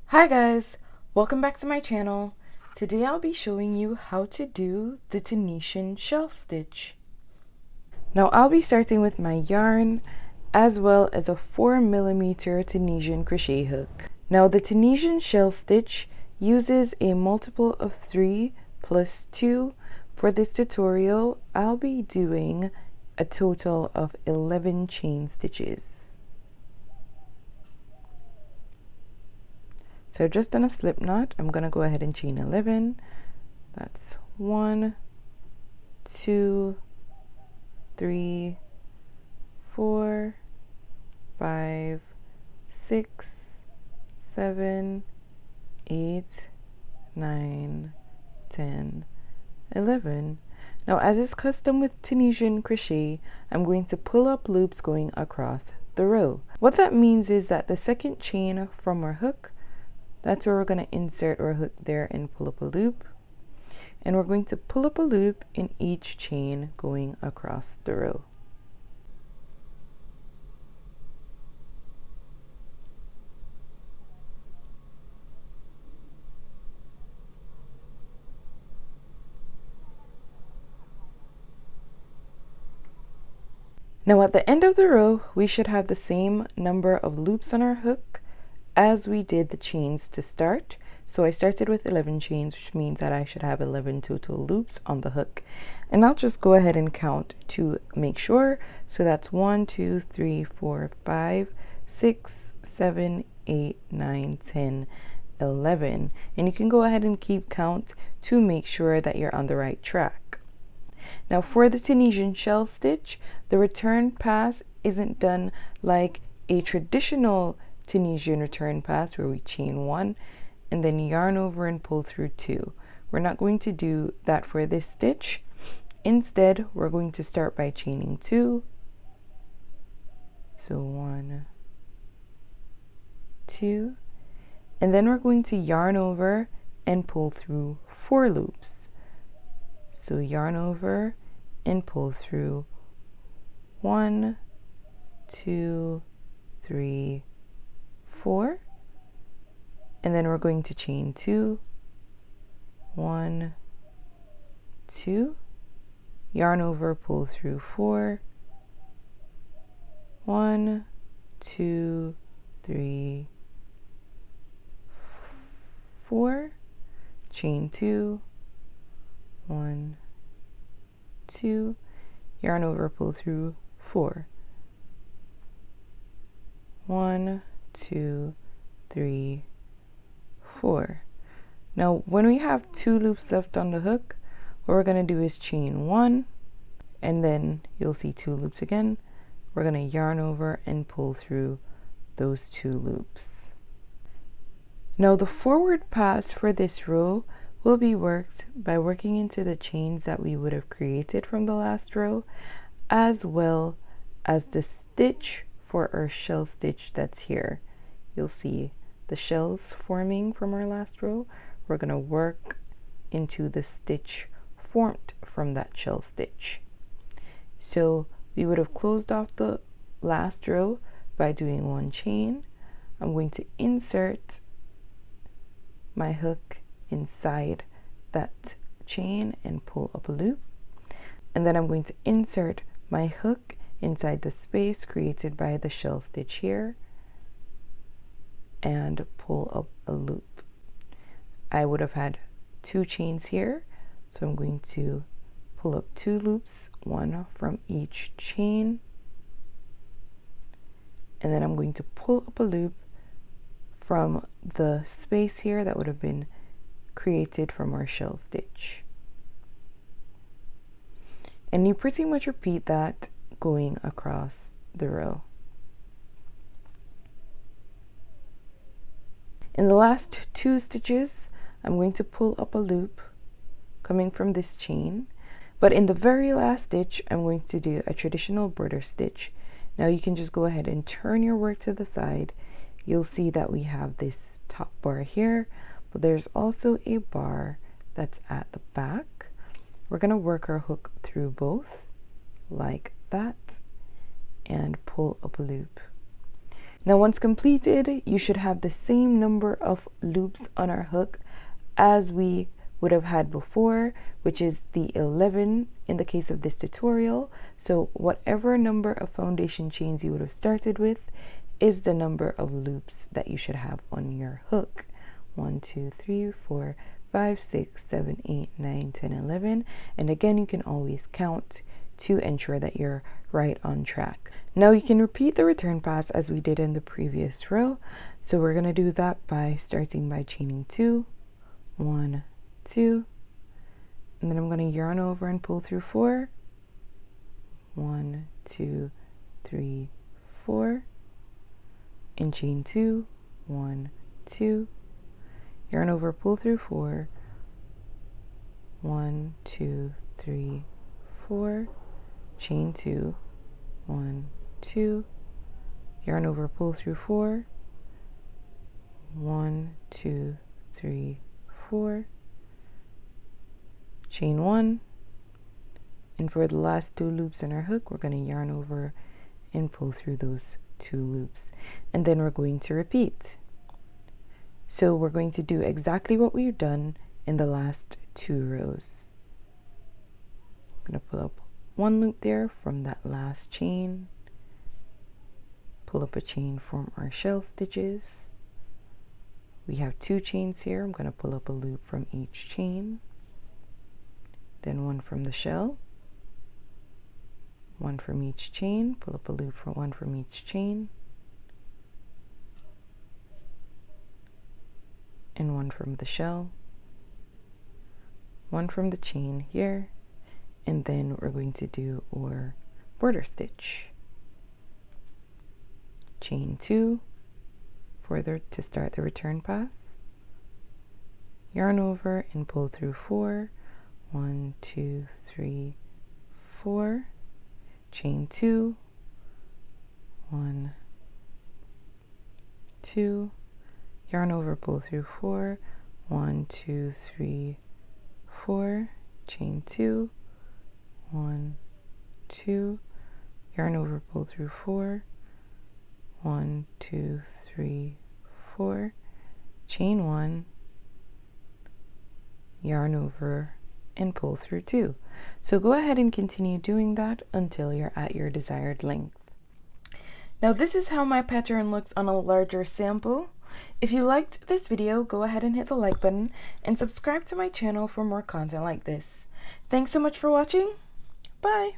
Hi guys, welcome back to my channel. Today I'll be showing you how to do the Tunisian shell stitch. Now I'll be starting with my yarn as well as a 4mm Tunisian crochet hook. Now the Tunisian shell stitch uses a multiple of 3 plus 2. For this tutorial, I'll be doing a total of 11 chain stitches. So I've just done a slip knot. I'm going to go ahead and chain 11. That's 1, 2, 3, 4, 5, 6, 7, 8, 9, 10, 11. Now, as is custom with Tunisian crochet, I'm going to pull up loops going across the row. What that means is that the second chain from our hook, that's where we're going to insert our hook there and pull up a loop. And we're going to pull up a loop in each chain going across the row. Now at the end of the row, we should have the same number of loops on our hook as we did the chains to start. So I started with 11 chains, which means that I should have 11 total loops on the hook. And I'll just go ahead and count to make sure. So that's 1, 2, 3, 4, 5, 6, 7, 8, 9, 10, 11. And you can go ahead and keep count to make sure that you're on the right track. Now for the Tunisian shell stitch, the return pass isn't done like a traditional Tunisian return pass where we chain 1 and then yarn over and pull through 2. We're not going to do that for this stitch. Instead, we're going to start by chaining 2. So 1, 2, and then we're going to yarn over and pull through 4 loops. So yarn over and pull through 1, 2, 3, 4, and then we're going to chain 2, 1, 2, yarn over, pull through 4, 1, 2, 3, 4, chain 2, 1, 2, yarn over, pull through 4, 1, 2, 3, 4. Now when we have 2 loops left on the hook, what we're going to do is chain 1, and then you'll see 2 loops again. We're going to yarn over and pull through those 2 loops. Now the forward pass for this row will be worked by working into the chains that we would have created from the last row, as well as the stitch for our shell stitch that's here. You'll see the shells forming from our last row. We're going to work into the stitch formed from that shell stitch. So we would have closed off the last row by doing 1 chain. I'm going to insert my hook inside that chain and pull up a loop, and then I'm going to insert my hook inside the space created by the shell stitch here and pull up a loop. I would have had 2 chains here, so I'm going to pull up 2 loops, 1 from each chain, and then I'm going to pull up a loop from the space here that would have been created from our shell stitch. And you pretty much repeat that going across the row. In the last 2 stitches, I'm going to pull up a loop coming from this chain, but in the very last stitch, I'm going to do a traditional border stitch. Now you can just go ahead and turn your work to the side. You'll see that we have this top bar here, but there's also a bar that's at the back. We're going to work our hook through both like that and pull up a loop. Now once completed, you should have the same number of loops on our hook as we would have had before, which is the 11 in the case of this tutorial. So whatever number of foundation chains you would have started with is the number of loops that you should have on your hook. 1, 2, 3, 4, 5, 6, 7, 8, 9, 10, 11. And again, you can always count to ensure that you're right on track. Now you can repeat the return pass as we did in the previous row. So we're going to do that by starting by chaining 2, 1, 2, and then I'm going to yarn over and pull through 4, 1, 2, 3, 4, and chain 2, 1, 2, yarn over, pull through 4, 1, 2, 3, 4, chain 2, 1, 2, yarn over, pull through 4, 1, 2, 3, 4, chain 1, and for the last 2 loops in our hook, we're going to yarn over and pull through those 2 loops, and then we're going to repeat. So we're going to do exactly what we've done in the last 2 rows. I'm going to pull up 1 loop there from that last chain, pull up a chain from our shell stitches. We have 2 chains here. I'm going to pull up a loop from each chain, then 1 from the shell, 1 from each chain, pull up a loop for 1 from each chain, and 1 from the shell, 1 from the chain here, and then we're going to do our border stitch. Chain 2 further to start the return pass, yarn over and pull through 4, 1, 2, 3, 4, chain 2, 1, 2, yarn over, pull through 4, 1, 2, 3, 4, chain 2, 1, 2, yarn over, pull through 4, 1, 2, 3, 4, chain 1, yarn over and pull through 2. So go ahead and continue doing that until you're at your desired length. Now this is how my pattern looks on a larger sample. If you liked this video, go ahead and hit the like button and subscribe to my channel for more content like this. Thanks so much for watching. Bye!